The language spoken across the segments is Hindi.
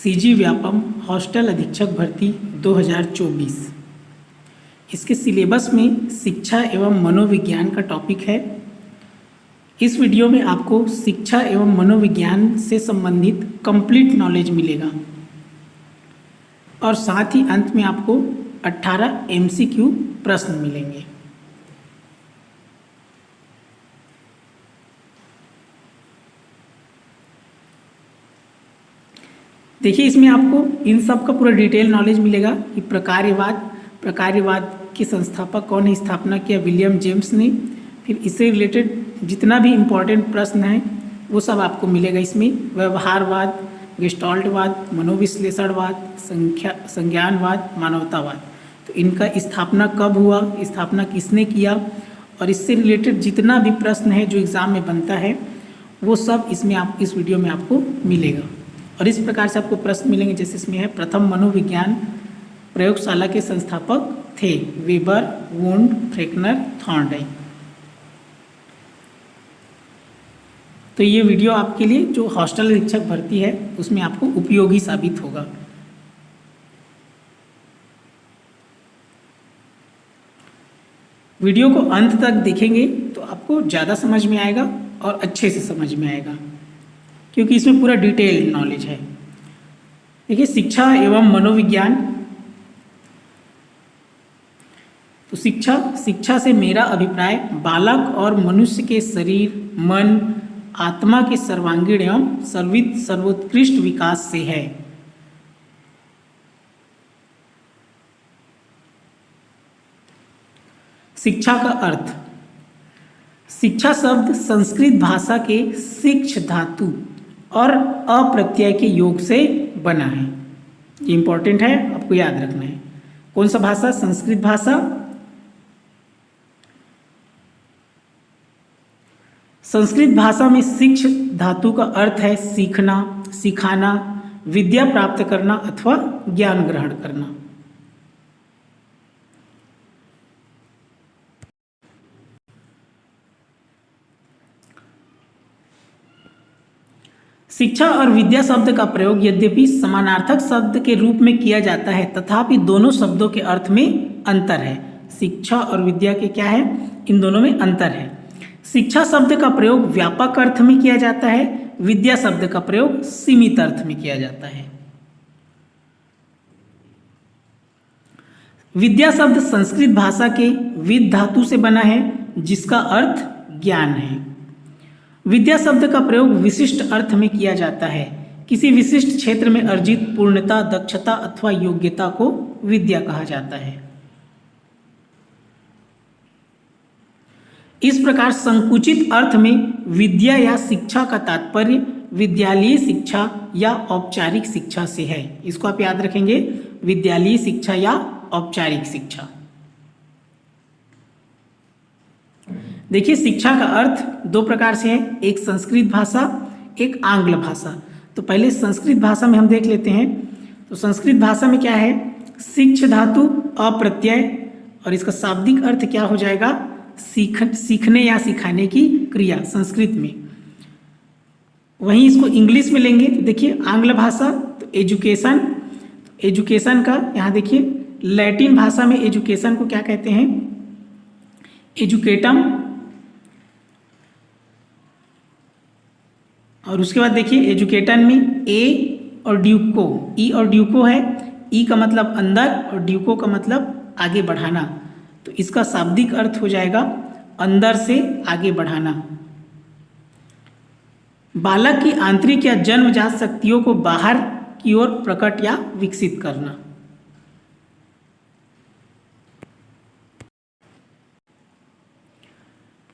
सीजी व्यापम हॉस्टल अधीक्षक भर्ती 2024। इसके सिलेबस में शिक्षा एवं मनोविज्ञान का टॉपिक है। इस वीडियो में आपको शिक्षा एवं मनोविज्ञान से संबंधित कंप्लीट नॉलेज मिलेगा और साथ ही अंत में आपको 18 MCQ प्रश्न मिलेंगे। देखिए, इसमें आपको इन सब का पूरा डिटेल नॉलेज मिलेगा कि प्रकार्यवाद के संस्थापक कौन है, स्थापना किया विलियम जेम्स ने। फिर इससे रिलेटेड जितना भी इम्पोर्टेंट प्रश्न है वो सब आपको मिलेगा इसमें। व्यवहारवाद, गेस्टाल्टवाद, मनोविश्लेषणवाद, संज्ञानवाद, मानवतावाद। तो इनका स्थापना कब हुआ, स्थापना किसने किया, और इससे रिलेटेड जितना भी प्रश्न है जो एग्ज़ाम में बनता है वो सब इसमें आप इस वीडियो में आपको मिलेगा। और इस प्रकार से आपको प्रश्न मिलेंगे, जैसे इसमें है प्रथम मनोविज्ञान प्रयोगशाला के संस्थापक थे वेबर, वुंड, फ्रेक्नर, थॉर्नडाइक। तो ये वीडियो आपके लिए जो हॉस्टल अधीक्षक भर्ती है उसमें आपको उपयोगी साबित होगा। वीडियो को अंत तक देखेंगे तो आपको ज़्यादा समझ में आएगा और अच्छे से समझ में आएगा, क्योंकि इसमें पूरा डिटेल नॉलेज है। देखिए, शिक्षा एवं मनोविज्ञान। तो शिक्षा से मेरा अभिप्राय बालक और मनुष्य के शरीर, मन, आत्मा के सर्वांगीण एवं सर्वोत्कृष्ट विकास से है। शिक्षा का अर्थ। शिक्षा शब्द संस्कृत भाषा के शिक्ष धातु और अप्रत्यय के योग से बना है। ये इंपॉर्टेंट है, आपको याद रखना है। कौन सा भाषा? संस्कृत भाषा। संस्कृत भाषा में शिक्ष धातु का अर्थ है सीखना, सिखाना, विद्या प्राप्त करना अथवा ज्ञान ग्रहण करना। शिक्षा और विद्या शब्द का प्रयोग यद्यपि समानार्थक शब्द के रूप में किया जाता है, तथापि दोनों शब्दों के अर्थ में अंतर है। शिक्षा और विद्या के क्या है? इन दोनों में अंतर है। शिक्षा शब्द का प्रयोग व्यापक अर्थ में किया जाता है, विद्या शब्द का प्रयोग सीमित अर्थ में किया जाता है। विद्या शब्द संस्कृत भाषा के विद धातु से बना है, जिसका अर्थ ज्ञान है। विद्या शब्द का प्रयोग विशिष्ट अर्थ में किया जाता है। किसी विशिष्ट क्षेत्र में अर्जित पूर्णता, दक्षता अथवा योग्यता को विद्या कहा जाता है। इस प्रकार संकुचित अर्थ में विद्या या शिक्षा का तात्पर्य विद्यालयी शिक्षा या औपचारिक शिक्षा से है। इसको आप याद रखेंगे, विद्यालयी शिक्षा या औपचारिक शिक्षा। देखिए, शिक्षा का अर्थ दो प्रकार से है, एक संस्कृत भाषा, एक आंग्ल भाषा। तो पहले संस्कृत भाषा में हम देख लेते हैं। तो संस्कृत भाषा में क्या है? शिक्ष धातु, अप्रत्यय, और इसका शाब्दिक अर्थ क्या हो जाएगा? सीखने या सिखाने की क्रिया संस्कृत में। वहीं इसको इंग्लिश में लेंगे तो देखिए आंग्ल भाषा, तो एजुकेशन का यहाँ देखिए लैटिन भाषा में एजुकेशन को क्या कहते हैं? एजुकेटम। और उसके बाद देखिए एजुकेटन में ए और ड्यूको, ई और ड्यूको है। ई का मतलब अंदर और ड्यूको का मतलब आगे बढ़ाना। तो इसका शाब्दिक अर्थ हो जाएगा अंदर से आगे बढ़ाना। बालक की आंतरिक या जन्मजात शक्तियों को बाहर की ओर प्रकट या विकसित करना।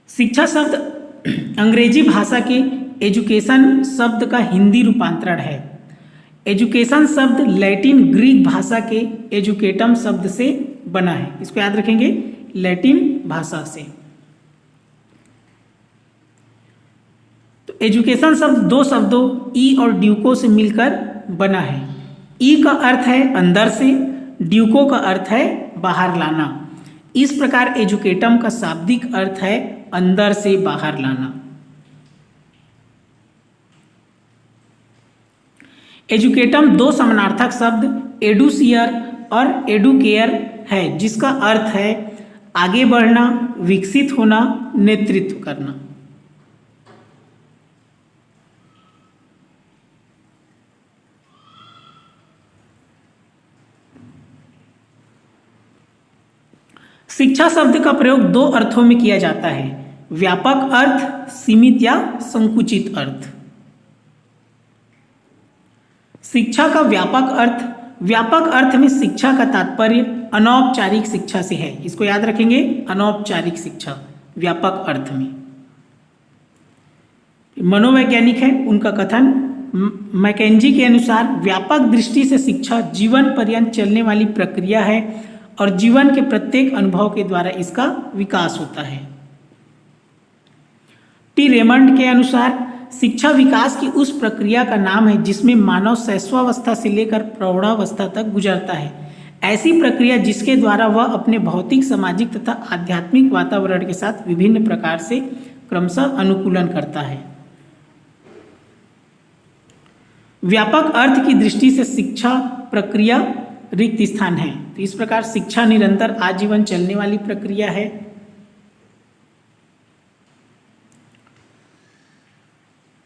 शिक्षा शब्द अंग्रेजी भाषा के एजुकेशन शब्द का हिंदी रूपांतरण है। एजुकेशन शब्द लैटिन ग्रीक भाषा के एजुकेटम शब्द से बना है। इसको याद रखेंगे, लैटिन भाषा से। तो एजुकेशन शब्द दो शब्दों ई और ड्यूको से मिलकर बना है। ई का अर्थ है अंदर से, ड्यूको का अर्थ है बाहर लाना। इस प्रकार एजुकेटम का शाब्दिक अर्थ है अंदर से बाहर लाना। एजुकेटम दो समानार्थक शब्द एडुसियर और एडुकेयर है, जिसका अर्थ है आगे बढ़ना, विकसित होना, नेतृत्व करना। शिक्षा शब्द का प्रयोग दो अर्थों में किया जाता है, व्यापक अर्थ, सीमित या संकुचित अर्थ। शिक्षा का व्यापक अर्थ में शिक्षा का तात्पर्य अनौपचारिक शिक्षा से है। इसको याद रखेंगे, अनौपचारिक शिक्षा व्यापक अर्थ में। मनोवैज्ञानिक है, उनका कथन मैकेंजी के अनुसार व्यापक दृष्टि से शिक्षा जीवन पर्यंत चलने वाली प्रक्रिया है और जीवन के प्रत्येक अनुभव के द्वारा इसका विकास होता है। टी रेमंड के अनुसार शिक्षा विकास की उस प्रक्रिया का नाम है जिसमें मानव शैशवावस्था से लेकर प्रौढ़ावस्था तक गुजरता है। ऐसी प्रक्रिया जिसके द्वारा वह अपने भौतिक, सामाजिक तथा आध्यात्मिक वातावरण के साथ विभिन्न प्रकार से क्रमशः अनुकूलन करता है। व्यापक अर्थ की दृष्टि से शिक्षा प्रक्रिया रिक्त स्थान है। तो इस प्रकार शिक्षा निरंतर आजीवन चलने वाली प्रक्रिया है।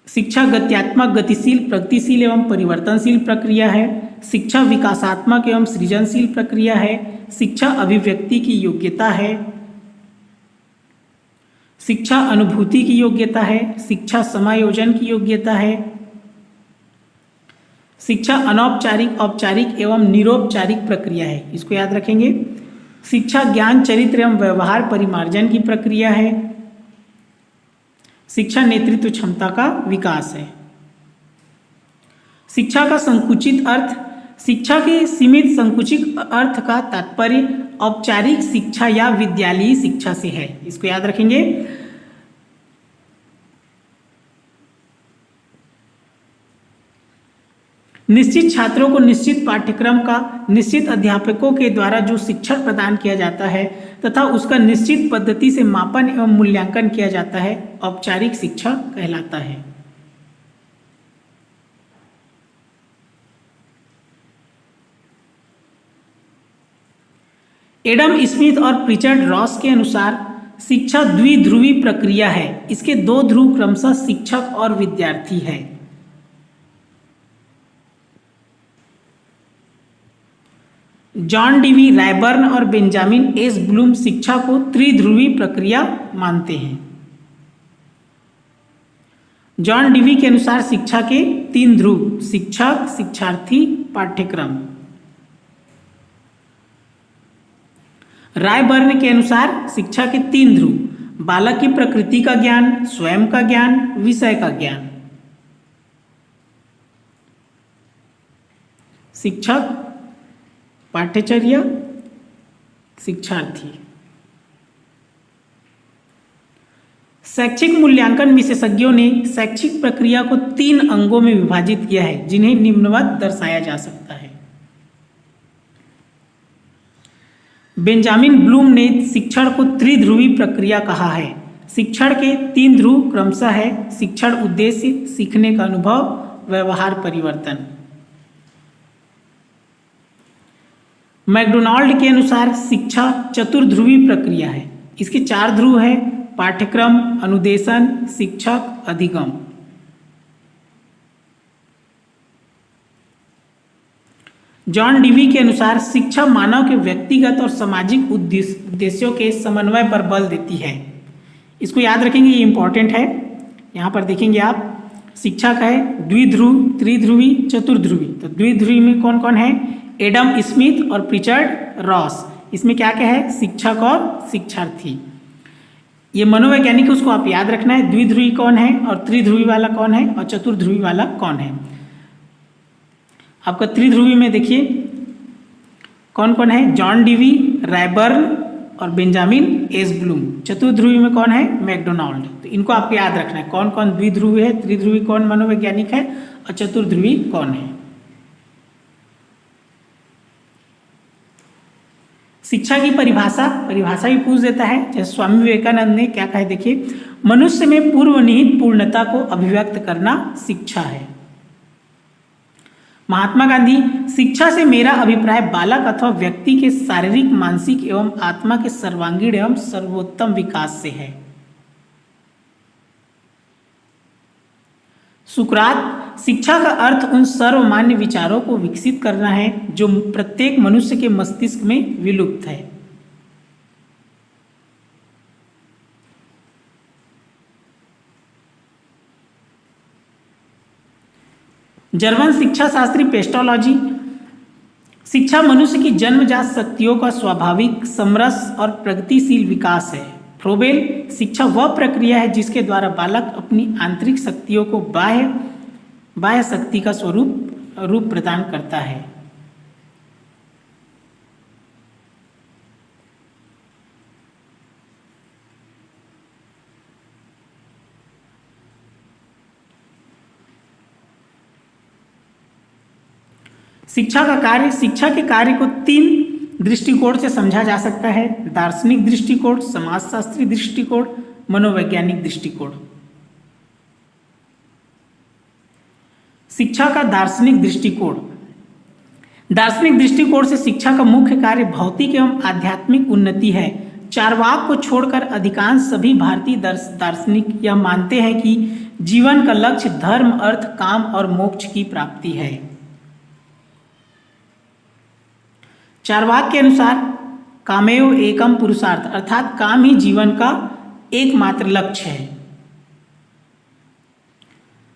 शिक्षा गत्यात्मक, गतिशील, प्रगतिशील एवं परिवर्तनशील प्रक्रिया है। शिक्षा विकासात्मक एवं सृजनशील प्रक्रिया है। शिक्षा अभिव्यक्ति की योग्यता है। शिक्षा अनुभूति की योग्यता है। शिक्षा समायोजन की योग्यता है। शिक्षा अनौपचारिक, औपचारिक एवं निरौपचारिक प्रक्रिया है। इसको याद रखेंगे। शिक्षा ज्ञान, चरित्र एवं व्यवहार परिमार्जन की प्रक्रिया है। शिक्षा नेतृत्व क्षमता का विकास है। शिक्षा का संकुचित अर्थ, शिक्षा के सीमित संकुचित अर्थ का तात्पर्य औपचारिक शिक्षा या विद्यालयी शिक्षा से है। इसको याद रखेंगे। निश्चित छात्रों को निश्चित पाठ्यक्रम का निश्चित अध्यापकों के द्वारा जो शिक्षण प्रदान किया जाता है तथा उसका निश्चित पद्धति से मापन एवं मूल्यांकन किया जाता है, औपचारिक शिक्षा कहलाता है। एडम स्मिथ और प्रिचर्ड रॉस के अनुसार शिक्षा द्विध्रुवी प्रक्रिया है। इसके दो ध्रुव क्रमशः शिक्षक और विद्यार्थी है। जॉन डीवी, रायबर्न और बेंजामिन एस ब्लूम शिक्षा को त्रिध्रुवी प्रक्रिया मानते हैं। जॉन डीवी के अनुसार शिक्षा के तीन ध्रुव, शिक्षक, शिक्षार्थी, पाठ्यक्रम। रायबर्न के अनुसार शिक्षा के तीन ध्रुव, बालक की प्रकृति का ज्ञान, स्वयं का ज्ञान, विषय का ज्ञान। शिक्षक, पाठ्यचर्या, शिक्षार्थी। शैक्षिक मूल्यांकन विशेषज्ञों ने शैक्षिक प्रक्रिया को तीन अंगों में विभाजित किया है, जिन्हें निम्नवत दर्शाया जा सकता है। बेंजामिन ब्लूम ने शिक्षण को त्रिध्रुवी प्रक्रिया कहा है। शिक्षण के तीन ध्रुव क्रमशः है शिक्षण उद्देश्य, सीखने का अनुभव, व्यवहार परिवर्तन। मैकडोनाल्ड के अनुसार शिक्षा चतुर्ध्रुवी प्रक्रिया है। इसके चार ध्रुव है, पाठ्यक्रम, अनुदेशन, शिक्षक, अधिगम। जॉन डीवी के अनुसार शिक्षा मानव के व्यक्तिगत और सामाजिक उद्देश्यों के समन्वय पर बल देती है। इसको याद रखेंगे, ये इंपॉर्टेंट है। यहाँ पर देखेंगे आप, शिक्षा का है द्विध्रुव, त्रिध्रुवी, चतुर्ध्रुवी। तो द्विध्रुवी में कौन कौन है? एडम स्मिथ और प्रिचर्ड रॉस। इसमें क्या क्या है? शिक्षक और शिक्षार्थी। ये मनोवैज्ञानिक है, उसको आप याद रखना है। द्विध्रुवी कौन है और त्रिध्रुवी वाला कौन है और चतुर्ध्रुवी वाला कौन है। आपका त्रिध्रुवी में देखिए कौन कौन है? जॉन डीवी, रायबर्न और बेंजामिन एस ब्लूम। चतुर्ध्रुवी में कौन है? मैकडोनाल्ड। तो इनको आपको याद रखना है, कौन कौन द्विध्रुवी है, त्रिध्रुवी कौन मनोवैज्ञानिक है और चतुर्ध्रुवी कौन है। शिक्षा की परिभाषा भी पूछ देता है। जैसे स्वामी विवेकानंद ने क्या कहा, देखिए, मनुष्य में पूर्व निहित पूर्णता को अभिव्यक्त करना शिक्षा है। महात्मा गांधी, शिक्षा से मेरा अभिप्राय बालक अथवा व्यक्ति के शारीरिक, मानसिक एवं आत्मा के सर्वांगीण एवं सर्वोत्तम विकास से है। सुकरात, शिक्षा का अर्थ उन सर्वमान्य विचारों को विकसित करना है जो प्रत्येक मनुष्य के मस्तिष्क में विलुप्त है। जर्मन शिक्षा शास्त्री पेस्टोलॉजी, शिक्षा मनुष्य की जन्मजात शक्तियों का स्वाभाविक, समरस और प्रगतिशील विकास है। फ्रोबेल, शिक्षा वह प्रक्रिया है जिसके द्वारा बालक अपनी आंतरिक शक्तियों को बाह्य शक्ति का रूप प्रदान करता है। शिक्षा का कार्य, शिक्षा के कार्य को 3 दृष्टिकोण से समझा जा सकता है: दार्शनिक दृष्टिकोण, समाजशास्त्री दृष्टिकोण, मनोवैज्ञानिक दृष्टिकोण। शिक्षा का दार्शनिक दृष्टिकोण, दार्शनिक दृष्टिकोण से शिक्षा का मुख्य कार्य भौतिक एवं आध्यात्मिक उन्नति है। चारवाक को छोड़कर अधिकांश सभी भारतीय दार्शनिक यह मानते हैं कि जीवन का लक्ष्य धर्म, अर्थ, काम और मोक्ष की प्राप्ति है। चारवाक के अनुसार कामेव एकम पुरुषार्थ, अर्थात काम ही जीवन का एकमात्र लक्ष्य है।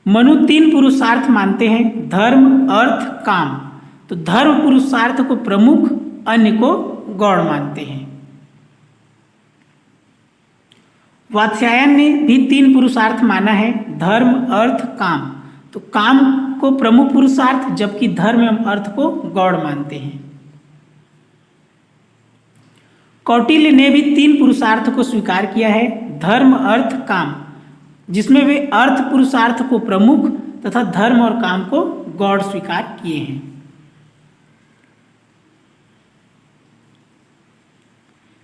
मनु 3 पुरुषार्थ मानते हैं: धर्म, अर्थ, काम। तो धर्म पुरुषार्थ को प्रमुख, अन्य को गौण मानते हैं। वात्स्यायन ने भी 3 पुरुषार्थ माना है: धर्म, अर्थ, काम। तो काम को प्रमुख पुरुषार्थ, जबकि धर्म एवं अर्थ को गौण मानते हैं। कौटिल्य ने भी 3 पुरुषार्थ को स्वीकार किया है: धर्म, अर्थ, काम, जिसमें वे अर्थ पुरुषार्थ को प्रमुख तथा धर्म और काम को गौण स्वीकार किए हैं।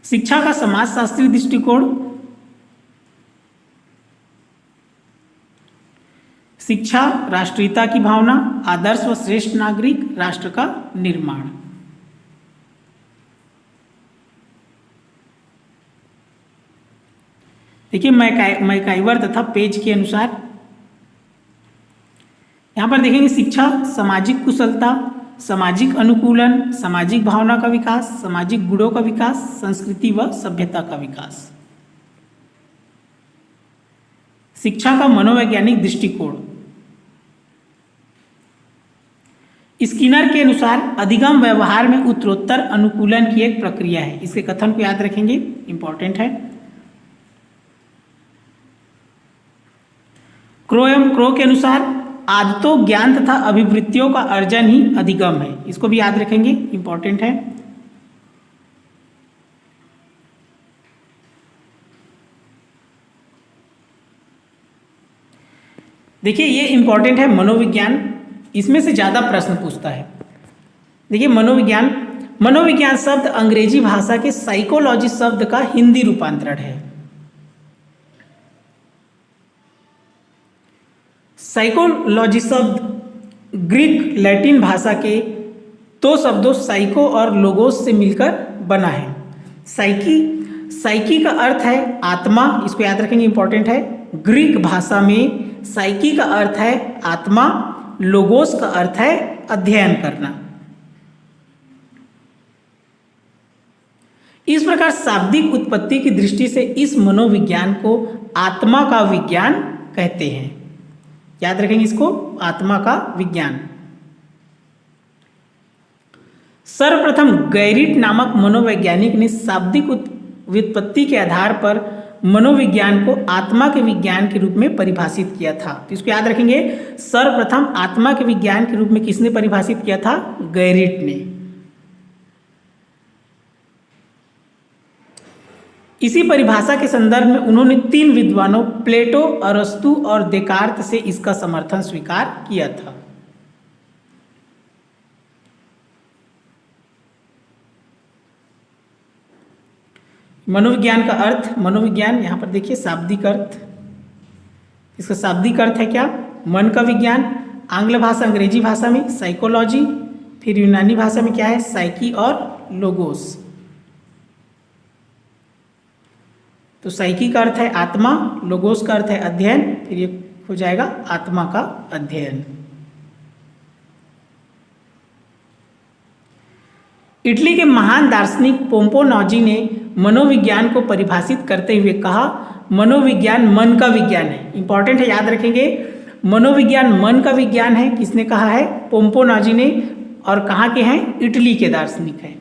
शिक्षा का समाजशास्त्री दृष्टिकोण, शिक्षा राष्ट्रीयता की भावना, आदर्श व श्रेष्ठ नागरिक, राष्ट्र का निर्माण। देखिए मैकाइवर तथा पेज के अनुसार यहाँ पर देखेंगे शिक्षा सामाजिक कुशलता, सामाजिक अनुकूलन, सामाजिक भावना का विकास, सामाजिक गुणों का विकास, संस्कृति व सभ्यता का विकास। शिक्षा का मनोवैज्ञानिक दृष्टिकोण, स्किनर के अनुसार अधिगम व्यवहार में उत्तरोत्तर अनुकूलन की एक प्रक्रिया है। इसके कथन को याद रखेंगे, इंपॉर्टेंट है। क्रो के अनुसार आदतों, ज्ञान तथा अभिवृत्तियों का अर्जन ही अधिगम है। इसको भी याद रखेंगे, इंपॉर्टेंट है। देखिए ये इंपॉर्टेंट है मनोविज्ञान, इसमें से ज़्यादा प्रश्न पूछता है। देखिए मनोविज्ञान शब्द अंग्रेजी भाषा के साइकोलॉजी शब्द का हिंदी रूपांतरण है। साइकोलॉजी शब्द ग्रीक लैटिन भाषा के 2 शब्दों साइको और लोगोस से मिलकर बना है। साइकी का अर्थ है आत्मा, इसको याद रखेंगे, इंपॉर्टेंट है। ग्रीक भाषा में साइकी का अर्थ है आत्मा, लोगोस का अर्थ है अध्ययन करना। इस प्रकार शाब्दिक उत्पत्ति की दृष्टि से इस मनोविज्ञान को आत्मा का विज्ञान कहते हैं। याद रखेंगे इसको, आत्मा का विज्ञान। सर्वप्रथम गैरिट नामक मनोवैज्ञानिक ने शाब्दिक व्युत्पत्ति के आधार पर मनोविज्ञान को आत्मा के विज्ञान के रूप में परिभाषित किया था। तो इसको याद रखेंगे, सर्वप्रथम आत्मा के विज्ञान के रूप में किसने परिभाषित किया था? गैरिट ने। इसी परिभाषा के संदर्भ में उन्होंने 3 विद्वानों प्लेटो, अरस्तु और देकार्त से इसका समर्थन स्वीकार किया था। मनोविज्ञान का अर्थ, मनोविज्ञान यहाँ पर देखिए शाब्दिक अर्थ, इसका शाब्दिक अर्थ है क्या? मन का विज्ञान। आंग्ल भाषा अंग्रेजी भाषा में साइकोलॉजी, फिर यूनानी भाषा में क्या है, साइकी और लोगोस। तो साइकी का अर्थ है आत्मा, लोगोस का अर्थ है अध्ययन, फिर ये हो जाएगा आत्मा का अध्ययन। इटली के महान दार्शनिक पोम्पोनोजी ने मनोविज्ञान को परिभाषित करते हुए कहा, मनोविज्ञान मन का विज्ञान है। इंपॉर्टेंट है, याद रखेंगे, मनोविज्ञान मन का विज्ञान है। किसने कहा है? पोम्पोनोजी ने। और कहाँ के हैं? इटली के दार्शनिक हैं।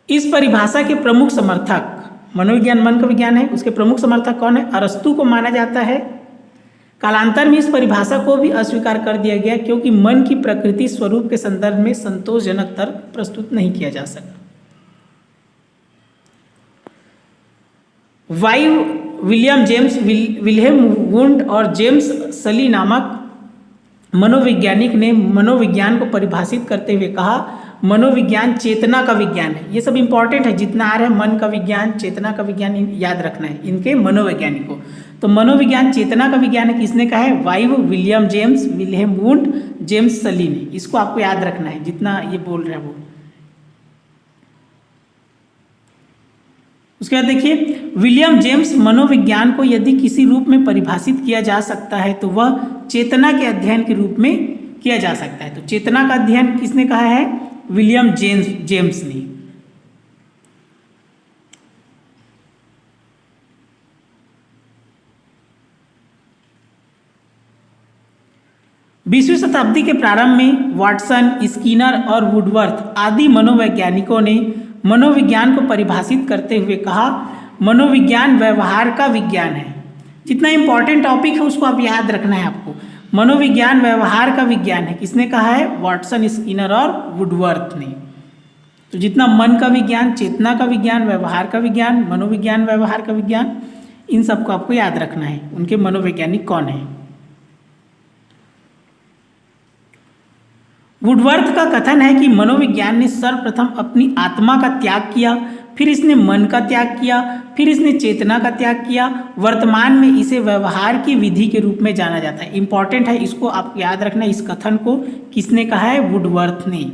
इस परिभाषा के प्रमुख समर्थक, मनोविज्ञान मन का विज्ञान है, उसके प्रमुख समर्थक कौन है? अरस्तू को माना जाता है। कालांतर में इस परिभाषा को भी अस्वीकार कर दिया गया क्योंकि मन की प्रकृति स्वरूप के संदर्भ में संतोषजनक तर्क प्रस्तुत नहीं किया जा सका। विलियम जेम्स विल्हेम वुंड और जेम्स सली नामक मनोवैज्ञानिक ने मनोविज्ञान को परिभाषित करते हुए कहा, मनोविज्ञान चेतना का विज्ञान है। ये सब इंपॉर्टेंट है, जितना आ रहा है, मन का विज्ञान, चेतना का विज्ञान, याद रखना है इनके मनोवैज्ञानिकों। तो मनोविज्ञान चेतना का विज्ञान है, किसने कहा है? William James Wilhelm wound, James सली ने। इसको आपको याद रखना है, जितना ये बोल रहे हैं वो। उसके बाद देखिए, विलियम जेम्स मनोविज्ञान को यदि किसी रूप में परिभाषित किया जा सकता है तो वह चेतना के अध्ययन के रूप में किया जा सकता है। तो चेतना का अध्ययन किसने कहा है? विलियम जेम्स ने। बीसवीं शताब्दी के प्रारंभ में वाटसन, स्किनर और वुडवर्थ आदि मनोवैज्ञानिकों ने मनोविज्ञान को परिभाषित करते हुए कहा, मनोविज्ञान व्यवहार का विज्ञान है। जितना इंपॉर्टेंट टॉपिक है उसको आप याद रखना है आपको। मनोविज्ञान व्यवहार का विज्ञान है, किसने कहा है? वाटसन, स्किनर और वुडवर्थ ने। तो जितना मन का विज्ञान, चेतना का विज्ञान, व्यवहार का विज्ञान, मनोविज्ञान व्यवहार का विज्ञान, इन सबको आपको याद रखना है। उनके मनोवैज्ञानिक कौन है? वुडवर्थ का कथन है कि मनोविज्ञान ने सर्वप्रथम अपनी आत्मा का त्याग किया, फिर इसने मन का त्याग किया, फिर इसने चेतना का त्याग किया। वर्तमान में इसे व्यवहार की विधि के रूप में जाना जाता है। इंपॉर्टेंट है, इसको आप याद रखना। इस कथन को किसने कहा है? वुडवर्थ ने।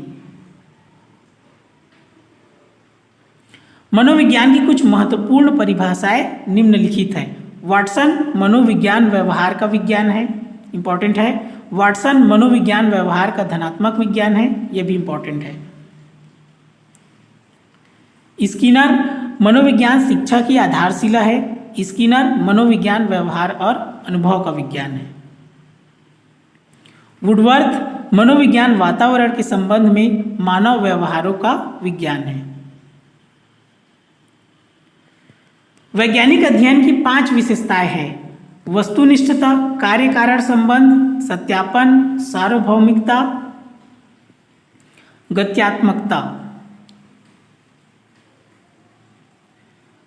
मनोविज्ञान की कुछ महत्वपूर्ण परिभाषाएं निम्नलिखित है। वाटसन मनोविज्ञान व्यवहार का विज्ञान है, इंपॉर्टेंट है। वाटसन मनोविज्ञान व्यवहार का धनात्मक विज्ञान है, यह भी इंपॉर्टेंट है। स्किनर मनोविज्ञान शिक्षा की आधारशिला है। स्किनर मनोविज्ञान व्यवहार और अनुभव का विज्ञान है। वुडवर्थ मनोविज्ञान वातावरण के संबंध में मानव व्यवहारों का विज्ञान है। वैज्ञानिक अध्ययन की 5 विशेषताएं हैं: वस्तुनिष्ठता, कार्य कारण संबंध, सत्यापन, सार्वभौमिकता, गत्यात्मकता।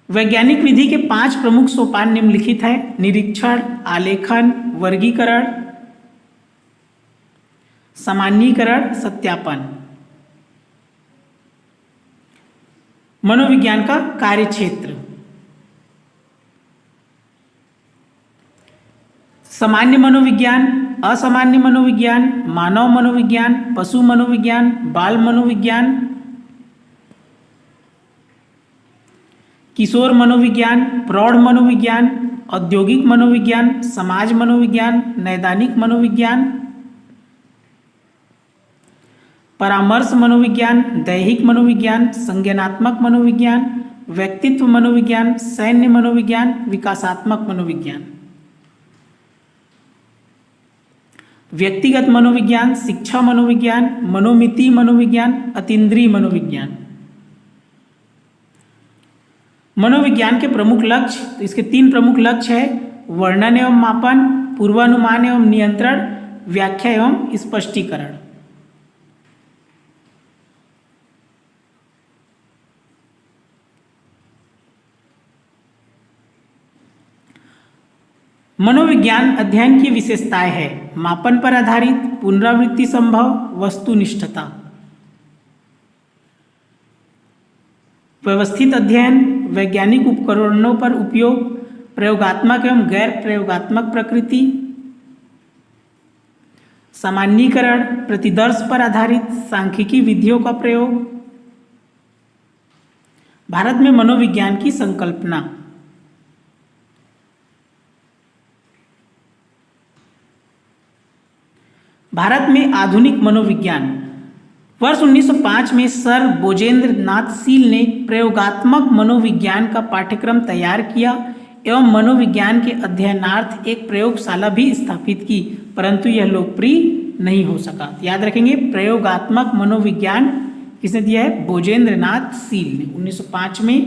वैज्ञानिक विधि के 5 प्रमुख सोपान निम्नलिखित है: निरीक्षण, आलेखन, वर्गीकरण, सामान्यीकरण, सत्यापन। मनोविज्ञान का कार्यक्षेत्र: सामान्य मनोविज्ञान, असामान्य मनोविज्ञान, मानव मनोविज्ञान, पशु मनोविज्ञान, बाल मनोविज्ञान, किशोर मनोविज्ञान, प्रौढ़ मनोविज्ञान, औद्योगिक मनोविज्ञान, समाज मनोविज्ञान, नैदानिक मनोविज्ञान, परामर्श मनोविज्ञान, दैहिक मनोविज्ञान, संज्ञानात्मक मनोविज्ञान, व्यक्तित्व मनोविज्ञान, सैन्य मनोविज्ञान, विकासात्मक मनोविज्ञान। व्यक्तिगत मनोविज्ञान, शिक्षा मनोविज्ञान, मनोमिति मनोविज्ञान, अतीन्द्रिय मनोविज्ञान। मनोविज्ञान के प्रमुख लक्ष्य, तो इसके 3 प्रमुख लक्ष्य है: वर्णन एवं मापन, पूर्वानुमान एवं नियंत्रण, व्याख्या एवं स्पष्टीकरण। मनोविज्ञान अध्ययन की विशेषताएं है: मापन पर आधारित, पुनरावृत्ति संभव, वस्तुनिष्ठता। व्यवस्थित अध्ययन, वैज्ञानिक उपकरणों पर उपयोग, प्रयोगात्मक एवं गैर प्रयोगात्मक प्रकृति, सामान्यीकरण, प्रतिदर्श पर आधारित सांख्यिकी विधियों का प्रयोग, भारत में मनोविज्ञान की संकल्पना। भारत में आधुनिक मनोविज्ञान। वर्ष 1905 में सर बोजेंद्र नाथ सील ने प्रयोगात्मक मनोविज्ञान का पाठ्यक्रम तैयार किया एवं मनोविज्ञान के अध्ययनार्थ एक प्रयोगशाला भी स्थापित की, परंतु यह लोकप्रिय नहीं हो सका। याद रखेंगे, प्रयोगात्मक मनोविज्ञान किसने दिया है? बोजेंद्र नाथ सील ने 1905 में।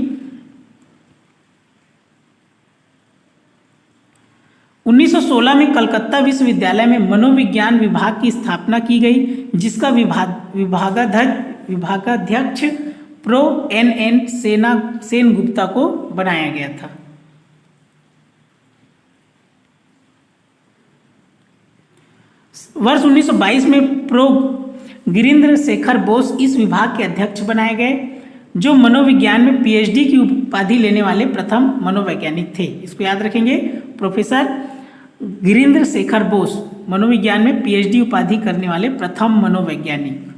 1916 में कलकत्ता विश्वविद्यालय में मनोविज्ञान विभाग की स्थापना की गई, जिसका विभागाध्यक्ष प्रो NN सेनगुप्ता को बनाया गया था। वर्ष 1922 में प्रो गिरिंद्र शेखर बोस इस विभाग के अध्यक्ष बनाए गए, जो मनोविज्ञान में PhD की उपाधि लेने वाले प्रथम मनोवैज्ञानिक थे। इसको याद रखेंगे, प्रोफेसर गिरिंद्र शेखर बोस मनोविज्ञान में PhD उपाधि करने वाले प्रथम मनोवैज्ञानिक।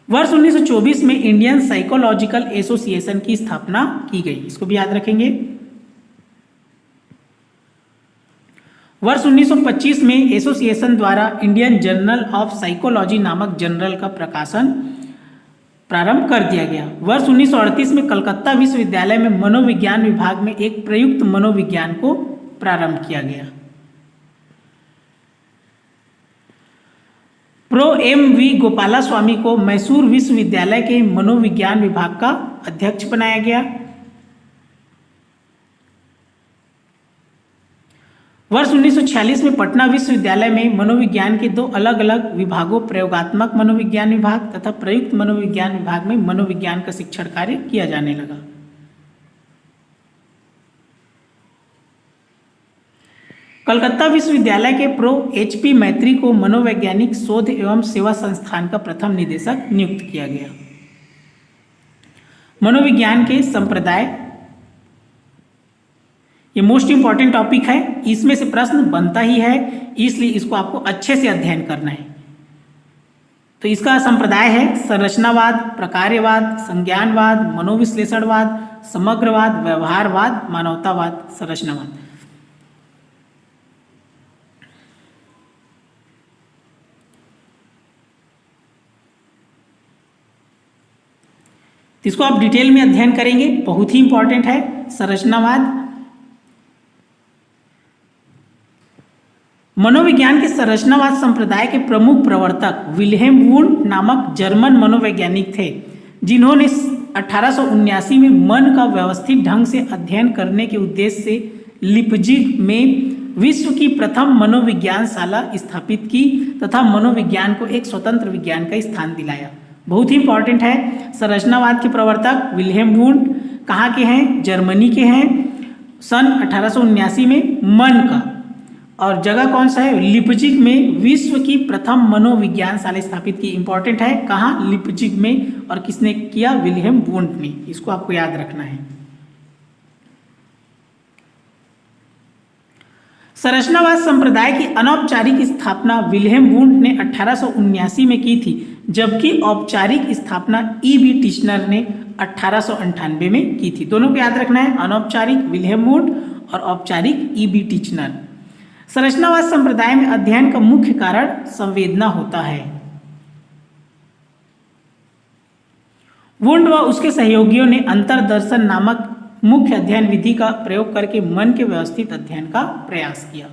वर्ष 1924 में इंडियन साइकोलॉजिकल एसोसिएशन की स्थापना की गई, इसको भी याद रखेंगे। वर्ष 1925 में एसोसिएशन द्वारा इंडियन जर्नल ऑफ साइकोलॉजी नामक जर्नल का प्रकाशन प्रारंभ कर दिया गया। वर्ष 1938 में कलकत्ता विश्वविद्यालय में मनोविज्ञान विभाग में एक प्रयुक्त मनोविज्ञान को प्रारंभ किया गया। प्रो MV गोपालास्वामी को मैसूर विश्वविद्यालय के मनोविज्ञान विभाग का अध्यक्ष बनाया गया। वर्ष 1946 में पटना विश्वविद्यालय में मनोविज्ञान के 2 अलग अलग विभागों, प्रयोगात्मक मनोविज्ञान विभाग तथा प्रयुक्त मनोविज्ञान विभाग में मनोविज्ञान का शिक्षण कार्य किया जाने लगा। कलकत्ता विश्वविद्यालय के प्रो HP मैत्री को मनोवैज्ञानिक शोध एवं सेवा संस्थान का प्रथम निदेशक नियुक्त किया गया। मनोविज्ञान के संप्रदाय, ये मोस्ट इंपॉर्टेंट टॉपिक है, इसमें से प्रश्न बनता ही है, इसलिए इसको आपको अच्छे से अध्ययन करना है। तो इसका संप्रदाय है संरचनावाद, प्रकार्यवाद, संज्ञानवाद, मनोविश्लेषणवाद, समग्रवाद, व्यवहारवाद, मानवतावाद, संरचनावाद। इसको आप डिटेल में अध्ययन करेंगे, बहुत ही इंपॉर्टेंट है संरचनावाद। मनोविज्ञान के संरचनावाद संप्रदाय के प्रमुख प्रवर्तक विल्हेम वुंड नामक जर्मन मनोवैज्ञानिक थे, जिन्होंने 1879 में मन का व्यवस्थित ढंग से अध्ययन करने के उद्देश्य से लिपजिग में विश्व की प्रथम मनोविज्ञानशाला स्थापित की तथा मनोविज्ञान को एक स्वतंत्र विज्ञान का स्थान दिलाया। बहुत ही इंपॉर्टेंट है। संरचनावाद के प्रवर्तक विल्हेम वुंड कहाँ के हैं? जर्मनी के हैं। सन 1879 में मन का, और जगह कौन सा है? लिपजिग में विश्व की प्रथम मनोविज्ञानशाला स्थापित की। इंपॉर्टेंट है, कहाँ? लिपजिग में। और किसने किया? विल्हेम वुंड ने। इसको आपको याद रखना है। संरचनावाद संप्रदाय की अनौपचारिक स्थापना विल्हेम वुंड ने 1879 में की थी, जबकि औपचारिक स्थापना E.B. टिचनर ने 1898 में की थी। दोनों को याद रखना है, अनौपचारिक विल्हेम वुंड और औपचारिक E.B. टिचनर। संरचनावाद संप्रदाय में अध्ययन का मुख्य कारण संवेदना होता है। वुंड व उसके सहयोगियों ने अंतर्दर्शन नामक मुख्य अध्ययन विधि का प्रयोग करके मन के व्यवस्थित अध्ययन का प्रयास किया।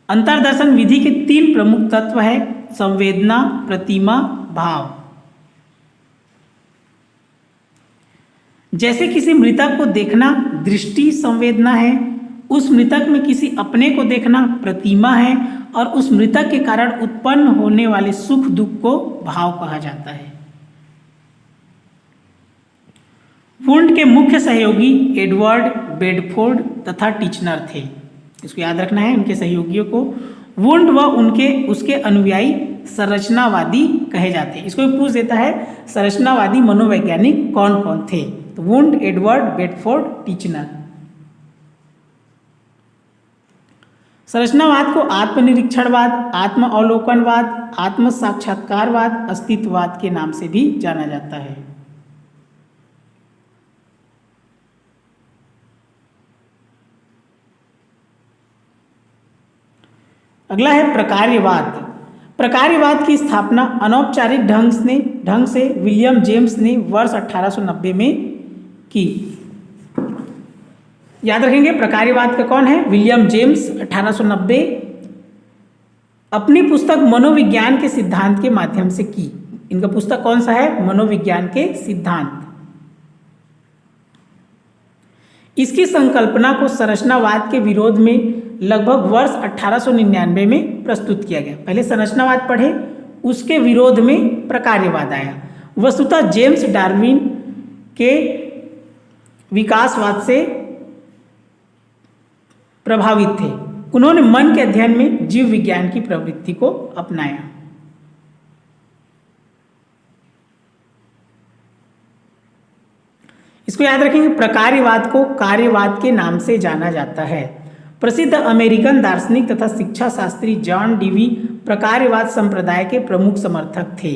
अंतर्दर्शन विधि के 3 प्रमुख तत्व है: संवेदना, प्रतिमा, भाव। जैसे किसी मृतक को देखना दृष्टि संवेदना है, उस मृतक में किसी अपने को देखना प्रतिमा है, और उस मृतक के कारण उत्पन्न होने वाले सुख दुख को भाव कहा जाता है। वुंड के मुख्य सहयोगी एडवर्ड बेडफोर्ड तथा टिचनर थे। इसको याद रखना है, उनके सहयोगियों को वुंड व उसके अनुयायी संरचनावादी कहे जाते हैं। इसको पूछ देता है, संरचनावादी मनोवैज्ञानिक कौन कौन थे? तो वुंड एडवर्ड बेडफोर्ड टिचनर। संरचनावाद को आत्मनिरीक्षणवाद, आत्म अवलोकनवाद, आत्म साक्षात्कारवाद, अस्तित्ववाद के नाम से भी जाना जाता है। अगला है प्रकार्यवाद। प्रकार्यवाद की स्थापना अनौपचारिक ढंग से विलियम जेम्स ने वर्ष 1890 में की। याद रखेंगे प्रकार्यवाद का कौन है? विलियम जेम्स, 1890, अपनी पुस्तक मनोविज्ञान के सिद्धांत के माध्यम से की। इनका पुस्तक कौन सा है? मनोविज्ञान के सिद्धांत। इसकी संकल्पना को संरचनावाद के विरोध में लगभग वर्ष 1899 में प्रस्तुत किया गया। पहले संरचनावाद पढ़े, उसके विरोध में प्रकार्यवाद आया। वस्तुतः जेम्स डार्विन के विकासवाद से प्रभावित थे। उन्होंने मन के अध्ययन में जीव विज्ञान की प्रवृत्ति को अपनाया। इसको याद रखेंगे, प्रकार्यवाद को कार्यवाद के नाम से जाना जाता है। प्रसिद्ध अमेरिकन दार्शनिक तथा शिक्षा शास्त्री जॉन डीवी प्रकार्यवाद संप्रदाय के प्रमुख समर्थक थे।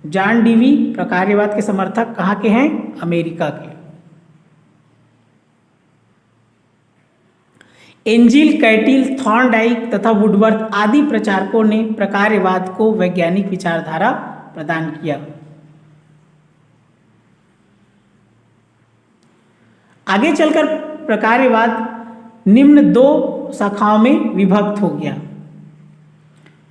जॉन डीवी प्रकार्यवाद के समर्थक कहाँ के हैं? अमेरिका के। एंजिल, कैटिल, थॉर्नडाइक तथा वुडवर्थ आदि प्रचारकों ने प्रकार्यवाद को वैज्ञानिक विचारधारा प्रदान किया। आगे चलकर प्रकार्यवाद निम्न दो शाखाओं में विभक्त हो गया।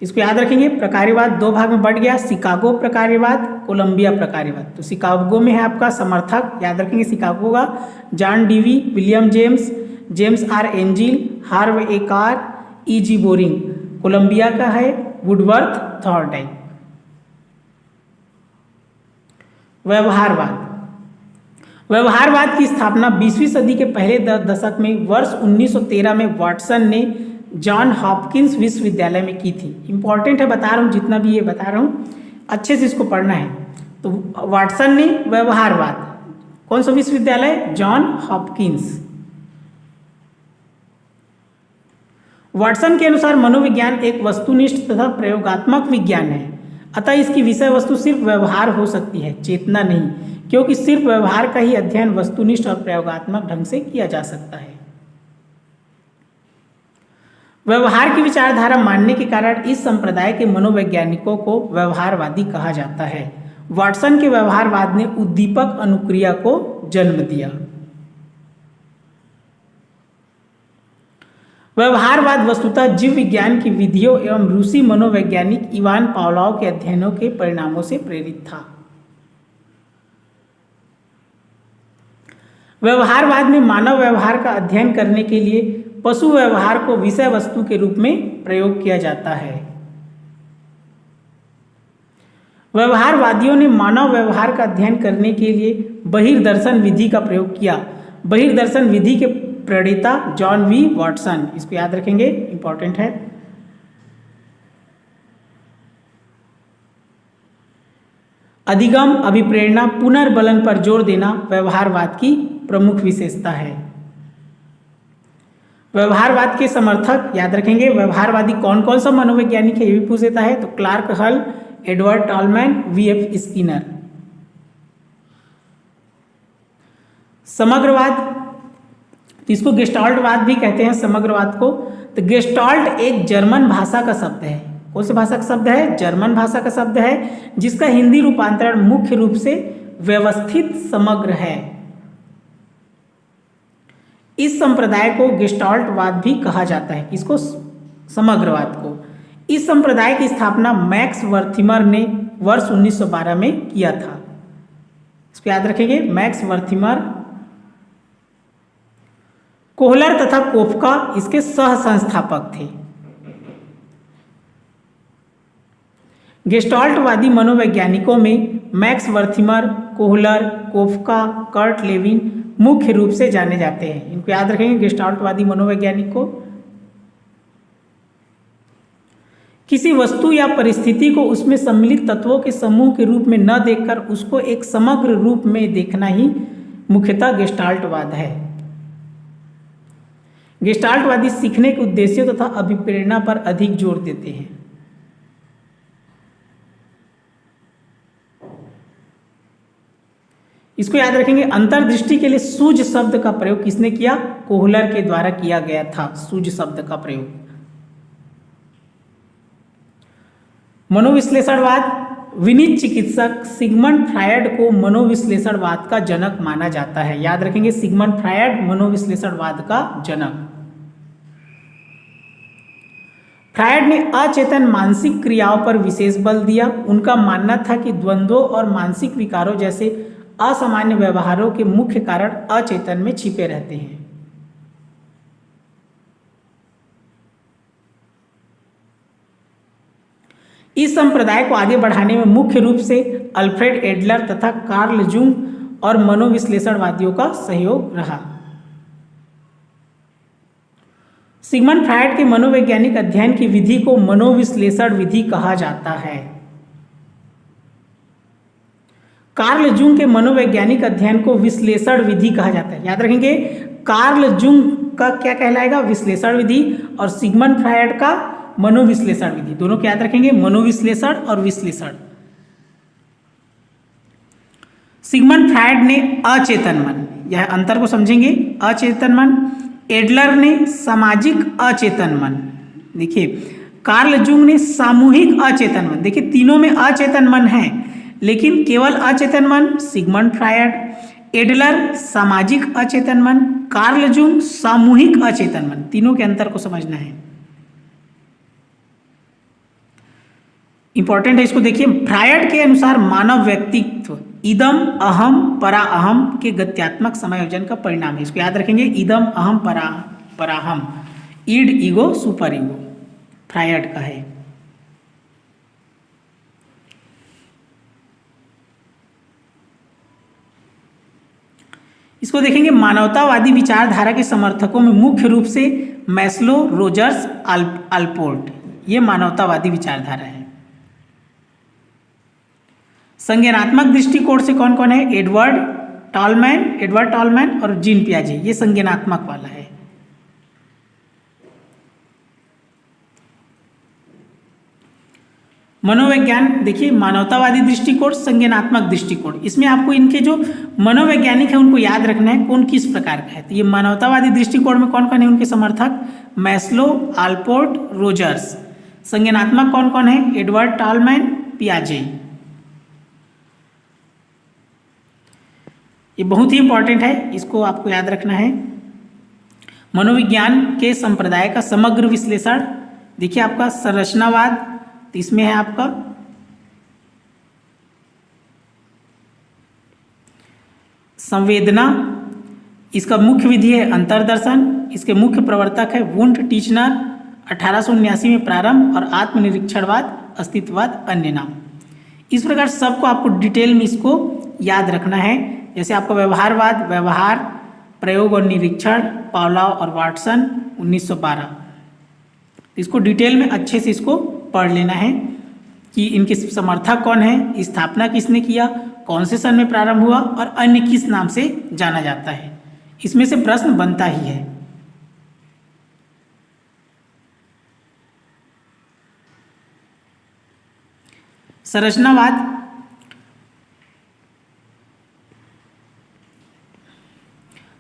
इसको याद रखेंगे, प्रकार्यवाद दो भाग में बढ़ गया, शिकागो प्रकार्यवाद, कोलंबिया प्रकार्यवाद। तो शिकागो में है आपका समर्थक, याद रखेंगे शिकागो का John Dewey, William James, James R Angell, Harvey A Carr, E G Boring. Columbia का है वुडवर्थ थॉर्नडाइक। व्यवहारवाद। व्यवहारवाद की स्थापना 20वीं सदी के पहले दशक में वर्ष 1913 में वाटसन ने जॉन हॉपकिंस विश्वविद्यालय में की थी। इंपॉर्टेंट है, बता रहा हूँ, जितना भी ये बता रहा हूँ अच्छे से इसको पढ़ना है। तो वाटसन ने व्यवहारवाद, कौन सा विश्वविद्यालय? John Hopkins. वाटसन के अनुसार मनोविज्ञान एक वस्तुनिष्ठ तथा प्रयोगात्मक विज्ञान है, अतः इसकी विषय वस्तु सिर्फ व्यवहार हो सकती है, चेतना नहीं, क्योंकि सिर्फ व्यवहार का ही अध्ययन वस्तुनिष्ठ और प्रयोगात्मक ढंग से किया जा सकता है। व्यवहार की विचारधारा मानने के कारण इस संप्रदाय के मनोवैज्ञानिकों को व्यवहारवादी कहा जाता है। वाटसन के व्यवहारवाद ने उद्दीपक अनुक्रिया को जन्म दिया। व्यवहारवाद वस्तुतः जीव विज्ञान की विधियों एवं रूसी मनोवैज्ञानिक इवान पावलोव के अध्ययनों के परिणामों से प्रेरित था। व्यवहारवाद में मानव व्यवहार का अध्ययन करने के लिए पशु व्यवहार को विषय वस्तु के रूप में प्रयोग किया जाता है। व्यवहारवादियों ने मानव व्यवहार का अध्ययन करने के लिए बहिर्दर्शन विधि का प्रयोग किया। बहिर्दर्शन विधि के प्रणेता जॉन वी वाटसन, इसको याद रखेंगे, इंपॉर्टेंट है। अधिगम, अभिप्रेरणा, पुनर्बलन पर जोर देना व्यवहारवाद की प्रमुख विशेषता है। व्यवहारवाद के समर्थक याद रखेंगे, व्यवहारवादी कौन कौन सा मनोवैज्ञानिक है ये भी पूछ देता है, तो क्लार्क हल, एडवर्ड टॉलमैन, वीएफ स्किनर। समग्रवाद, तो इसको गेस्टाल्टवाद भी कहते हैं, समग्रवाद को। तो गेस्टाल्ट एक जर्मन भाषा का शब्द है। कौन सी भाषा का शब्द है? जर्मन भाषा का शब्द है, जिसका हिंदी रूपांतरण मुख्य रूप से व्यवस्थित समग्र है। इस संप्रदाय को गेस्टाल्टवाद भी कहा जाता है। इसको समग्रवाद को। इस संप्रदाय की स्थापना मैक्स वर्थिमर ने वर्ष 1912 में किया था। इसको याद रखेंगे, मैक्स वर्थिमर। कोहलर तथा कोफका इसके सह संस्थापक थे। गेस्टाल्टवादी मनोवैज्ञानिकों में मैक्स वर्थिमर, कोहलर, कोफका, कर्ट लेविन मुख्य रूप से जाने जाते हैं। इनको याद रखेंगे, गेस्टाल्टवादी मनोवैज्ञानिक को। किसी वस्तु या परिस्थिति को उसमें सम्मिलित तत्वों के समूह के रूप में न देखकर उसको एक समग्र रूप में देखना ही मुख्यतः गेस्टाल्टवाद है। गेस्टाल्टवादी सीखने के उद्देश्यों तथा अभिप्रेरणा पर अधिक जोर देते हैं। इसको याद रखेंगे, अंतर्दृष्टि के लिए सूझ शब्द का प्रयोग किसने किया? कोहलर के द्वारा किया गया था सूझ शब्द का प्रयोग। मनोविश्लेषणवाद, विनीत चिकित्सक सिगमंड फ्रायड को मनोविश्लेषणवाद का जनक माना जाता है। याद रखेंगे, सिगमंड फ्रायड मनोविश्लेषणवाद का जनक। फ्रायड ने अचेतन मानसिक क्रियाओं पर विशेष बल दिया। उनका मानना था कि द्वंद्वों और मानसिक विकारों जैसे असामान्य व्यवहारों के मुख्य कारण अचेतन में छिपे रहते हैं। इस संप्रदाय को आगे बढ़ाने में मुख्य रूप से अल्फ्रेड एडलर तथा कार्ल जूंग और मनोविश्लेषणवादियों का सहयोग रहा। सिगमंड फ्रायड के मनोवैज्ञानिक अध्ययन की विधि को मनोविश्लेषण विधि कहा जाता है। कार्ल जूंग के मनोवैज्ञानिक अध्ययन को विश्लेषण विधि कहा जाता है। याद रखेंगे, कार्ल जूंग का क्या कहलाएगा? विश्लेषण विधि, और सिगमंड फ्रायड का मनोविश्लेषण विधि। दोनों को याद रखेंगे, मनोविश्लेषण और विश्लेषण। सिगमंड फ्रायड ने अचेतन मन, यह अंतर को समझेंगे, अचेतन मन। एडलर ने सामाजिक अचेतन मन। देखिए, कार्ल जूंग ने सामूहिक अचेतन मन। देखिए, तीनों में अचेतन मन है, लेकिन केवल अचेतन मन सिगमंड फ्रायड, एडलर सामाजिक अचेतन मन, कार्ल जूंग सामूहिक अचेतन मन। तीनों के अंतर को समझना है, इंपॉर्टेंट है। इसको देखिए, फ्रायड के अनुसार मानव व्यक्तित्व इदम अहम परा अहम के गत्यात्मक समायोजन का परिणाम है। इसको याद रखेंगे, इदम अहम पराहम, id ego super ego, Freud का है। इसको देखेंगे, मानवतावादी विचारधारा के समर्थकों में मुख्य रूप से मैस्लो, रोजर्स, आल्पोर्ट, ये मानवतावादी विचारधारा है। संज्ञानात्मक दृष्टिकोण से कौन कौन है? एडवर्ड टॉलमैन और जीन पियाजे, ये संज्ञानात्मक वाला है। मनोविज्ञान, देखिए, मानवतावादी दृष्टिकोण, संज्ञानात्मक दृष्टिकोण, इसमें आपको इनके जो मनोवैज्ञानिक है उनको याद रखना है कौन किस प्रकार का है। तो ये मानवतावादी दृष्टिकोण में कौन कौन है उनके समर्थक? Maslow, Allport, Rogers. संज्ञानात्मक कौन कौन है? एडवर्ड टॉलमैन, पियाजे। ये बहुत ही इंपॉर्टेंट है, इसको आपको याद रखना है। मनोविज्ञान के संप्रदाय का समग्र विश्लेषण, देखिए आपका संरचनावाद, तो इसमें है आपका संवेदना, इसका मुख्य विधि है अंतर्दर्शन, इसके मुख्य प्रवर्तक है वुंट टीचनर, 1879 में प्रारंभ, और आत्मनिरीक्षणवाद, अस्तित्ववाद, अन्य नाम। इस प्रकार सबको आपको डिटेल में इसको याद रखना है। जैसे आपका व्यवहारवाद, व्यवहार, प्रयोग और निरीक्षण, पावलोव और वाटसन, 1912। इसको डिटेल में अच्छे से इसको पढ़ लेना है कि इनके समर्थक कौन है, स्थापना किसने किया, कौन से सन में प्रारंभ हुआ, और अन्य किस नाम से जाना जाता है। इसमें से प्रश्न बनता ही है। संरचनावाद,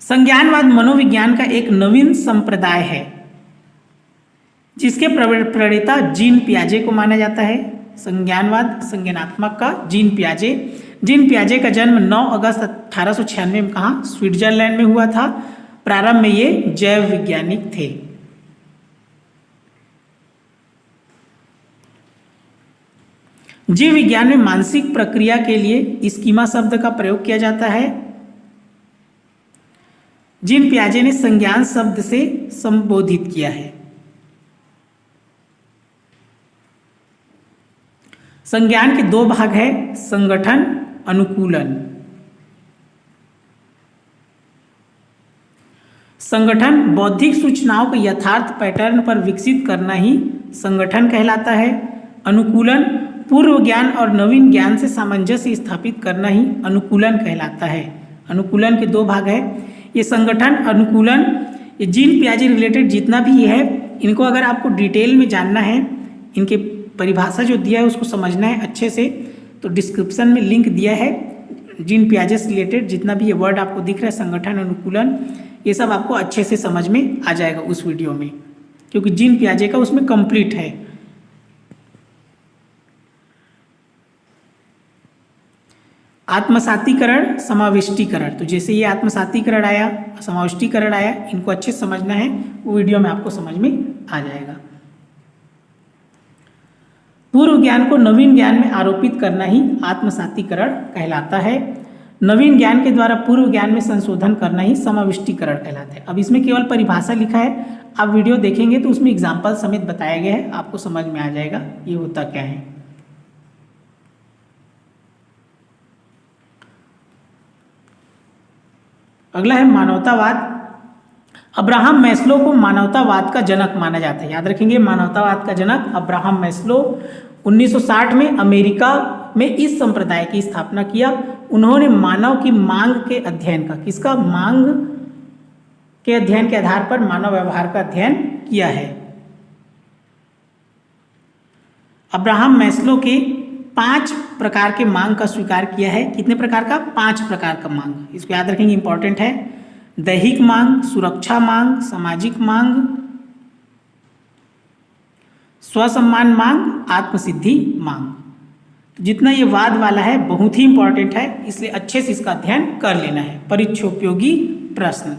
संज्ञानवाद मनोविज्ञान का एक नवीन संप्रदाय है जिसके प्रणेता जीन पियाजे को माना जाता है। संज्ञानवाद, संज्ञानात्मक का जीन पियाजे। जीन पियाजे का जन्म 9 अगस्त 1896 में कहाँ? स्विट्जरलैंड में हुआ था। प्रारंभ में ये जैव वैज्ञानिक थे। जीव विज्ञान में मानसिक प्रक्रिया के लिए स्कीमा शब्द का प्रयोग किया जाता है। जीन पियाजे ने संज्ञान शब्द से संबोधित किया है। संज्ञान के 2 भाग है, संगठन, अनुकूलन। संगठन बौद्धिक सूचनाओं को यथार्थ पैटर्न पर विकसित करना ही संगठन कहलाता है। अनुकूलन पूर्व ज्ञान और नवीन ज्ञान से सामंजस्य स्थापित करना ही अनुकूलन कहलाता है। अनुकूलन के 2 भाग है। ये संगठन अनुकूलन, ये जीन पियाजे रिलेटेड जितना भी ये है, इनको अगर आपको डिटेल में जानना है, इनके परिभाषा जो दिया है उसको समझना है अच्छे से, तो डिस्क्रिप्शन में लिंक दिया है। जीन पियाजे से रिलेटेड जितना भी ये वर्ड आपको दिख रहा है, संगठन अनुकूलन, ये सब आपको अच्छे से समझ में आ जाएगा उस वीडियो में, क्योंकि जीन पियाजे का उसमें कंप्लीट है। आत्मसातीकरण, समाविष्टीकरण, तो जैसे ये आत्मसातीकरण आया, समाविष्टीकरण आया, इनको अच्छे से समझना है, वो वीडियो में आपको समझ में आ जाएगा। पूर्व ज्ञान को नवीन ज्ञान में आरोपित करना ही आत्मसातीकरण कहलाता है। नवीन ज्ञान के द्वारा पूर्व ज्ञान में संशोधन करना ही समाविष्टीकरण कहलाता है। अब इसमें केवल परिभाषा लिखा है, आप वीडियो देखेंगे तो उसमें एग्जाम्पल समेत बताया गया है, आपको समझ में आ जाएगा ये होता क्या है। अगला है मानवतावाद। अब्राहम मैस्लो को मानवतावाद का जनक माना जाता है। याद रखेंगे, मानवतावाद का जनक अब्राहम मैस्लो 1960 में अमेरिका में इस संप्रदाय की स्थापना किया। उन्होंने मानव की मांग के अध्ययन का, किसका, मांग के अध्ययन के आधार पर मानव व्यवहार का अध्ययन किया है। अब्राहम मैस्लो के 5 प्रकार के मांग का स्वीकार किया है। कितने प्रकार का, 5 प्रकार का मांग, इसको याद रखेंगे, इंपॉर्टेंट है। दैहिक मांग, सुरक्षा मांग, सामाजिक मांग, स्वसम्मान मांग, आत्मसिद्धि मांग। तो जितना ये वाद वाला है बहुत ही इंपॉर्टेंट है, इसलिए अच्छे से इसका अध्ययन कर लेना है। परीक्षोपयोगी प्रश्न।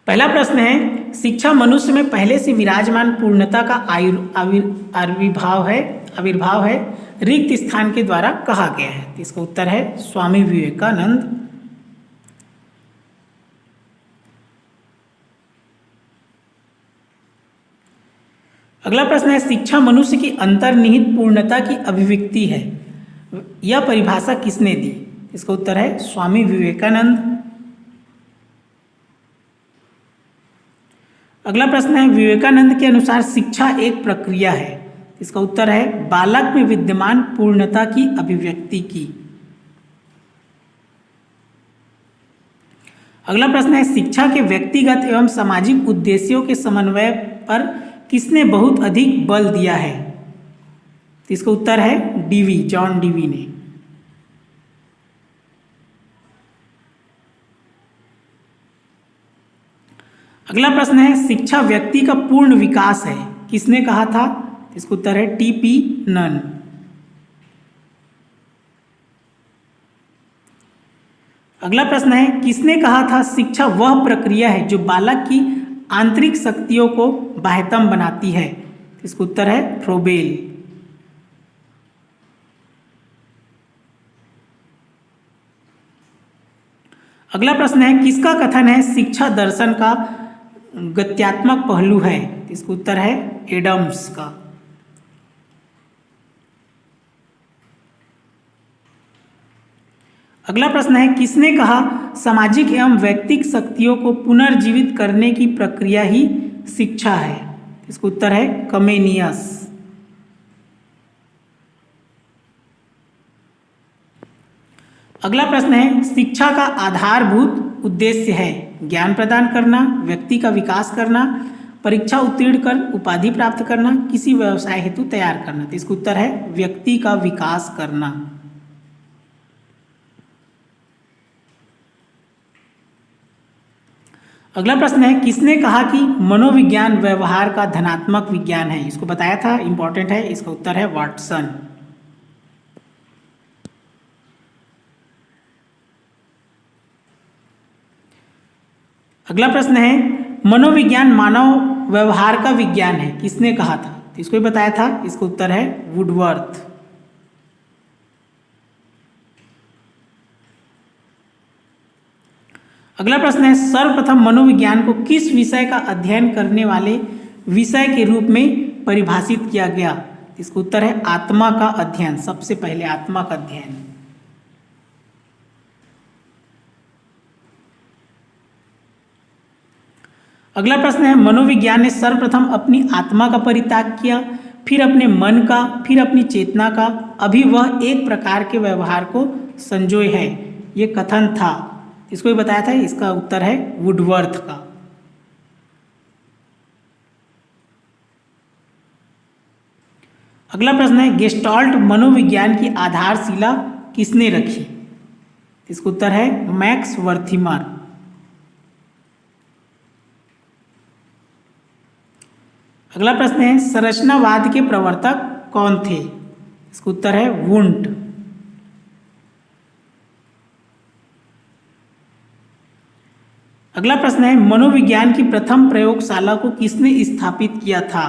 पहला प्रश्न है, शिक्षा मनुष्य में पहले से विराजमान पूर्णता का आविर्भाव है, रिक्त स्थान के द्वारा कहा गया है। तो इसका उत्तर है स्वामी विवेकानंद। अगला प्रश्न है, शिक्षा मनुष्य की अंतर्निहित पूर्णता की अभिव्यक्ति है, यह परिभाषा किसने दी? इसका उत्तर है स्वामी विवेकानंद। अगला प्रश्न है, विवेकानंद के अनुसार शिक्षा एक प्रक्रिया है। इसका उत्तर है बालक में विद्यमान पूर्णता की अभिव्यक्ति की। अगला प्रश्न है, शिक्षा के व्यक्तिगत एवं सामाजिक उद्देश्यों के समन्वय पर किसने बहुत अधिक बल दिया है? तो इसका उत्तर है डीवी, जॉन डीवी ने। अगला प्रश्न है, शिक्षा व्यक्ति का पूर्ण विकास है, किसने कहा था? इसका उत्तर है टीपी नन। अगला प्रश्न है, किसने कहा था शिक्षा वह प्रक्रिया है जो बालक की आंतरिक शक्तियों को बाह्यतम बनाती है? इसका उत्तर है फ्रोबेल। अगला प्रश्न है, किसका कथन है शिक्षा दर्शन का गत्यात्मक पहलू है? इसका उत्तर है एडम्स का। अगला प्रश्न है, किसने कहा सामाजिक एवं व्यक्तिक शक्तियों को पुनर्जीवित करने की प्रक्रिया ही शिक्षा है? इसका उत्तर है कमेनियस। अगला प्रश्न है, शिक्षा का आधारभूत उद्देश्य है ज्ञान प्रदान करना, व्यक्ति का विकास करना, परीक्षा उत्तीर्ण कर उपाधि प्राप्त करना, किसी व्यवसाय हेतु तैयार करना? तो इसका उत्तर है व्यक्ति का विकास करना। अगला प्रश्न है, किसने कहा कि मनोविज्ञान व्यवहार का धनात्मक विज्ञान है? इसको बताया था, इंपॉर्टेंट है। इसका उत्तर है वाटसन। अगला प्रश्न है, मनोविज्ञान मानव व्यवहार का विज्ञान है, किसने कहा था? तो इसको भी बताया था। इसका उत्तर है वुडवर्थ। अगला प्रश्न है, सर्वप्रथम मनोविज्ञान को किस विषय का अध्ययन करने वाले विषय के रूप में परिभाषित किया गया? इसका उत्तर है आत्मा का अध्ययन। सबसे पहले आत्मा का अध्ययन। अगला प्रश्न है, मनोविज्ञान ने सर्वप्रथम अपनी आत्मा का परित्याग किया, फिर अपने मन का, फिर अपनी चेतना का, अभी वह एक प्रकार के व्यवहार को संजोए है। ये कथन था, इसको भी बताया था, इसका उत्तर है वुडवर्थ का। अगला प्रश्न है गेस्टाल्ट मनोविज्ञान की आधारशिला किसने रखी? इसका उत्तर है मैक्स वर्थिमर। अगला प्रश्न है संरचनावाद के प्रवर्तक कौन थे? इसका उत्तर है वुंट। अगला प्रश्न है मनोविज्ञान की प्रथम प्रयोगशाला को किसने स्थापित किया था?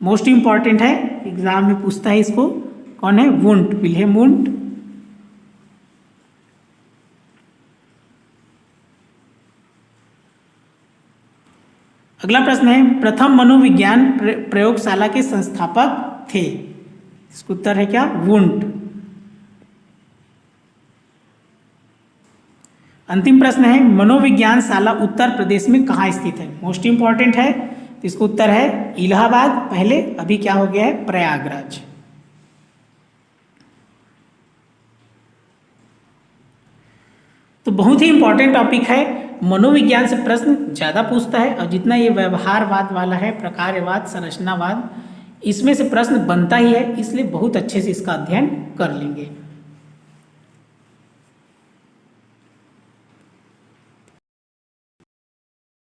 मोस्ट इंपॉर्टेंट है, एग्जाम में पूछता है इसको। कौन है? Wundt, Wilhelm Wundt. अगला प्रश्न है प्रथम मनोविज्ञान प्रयोगशाला के संस्थापक थे? इसका उत्तर है क्या? वुंट। अंतिम प्रश्न है मनोविज्ञान शाला उत्तर प्रदेश में कहाँ स्थित है? मोस्ट इंपॉर्टेंट है, तो इसका उत्तर है इलाहाबाद पहले, अभी क्या हो गया है? प्रयागराज। तो बहुत ही इंपॉर्टेंट टॉपिक है, मनोविज्ञान से प्रश्न ज़्यादा पूछता है, और जितना ये व्यवहारवाद वाला है, प्रकार्यवाद, संरचनावाद, इसमें से प्रश्न बनता ही है, इसलिए बहुत अच्छे से इसका अध्ययन कर लेंगे।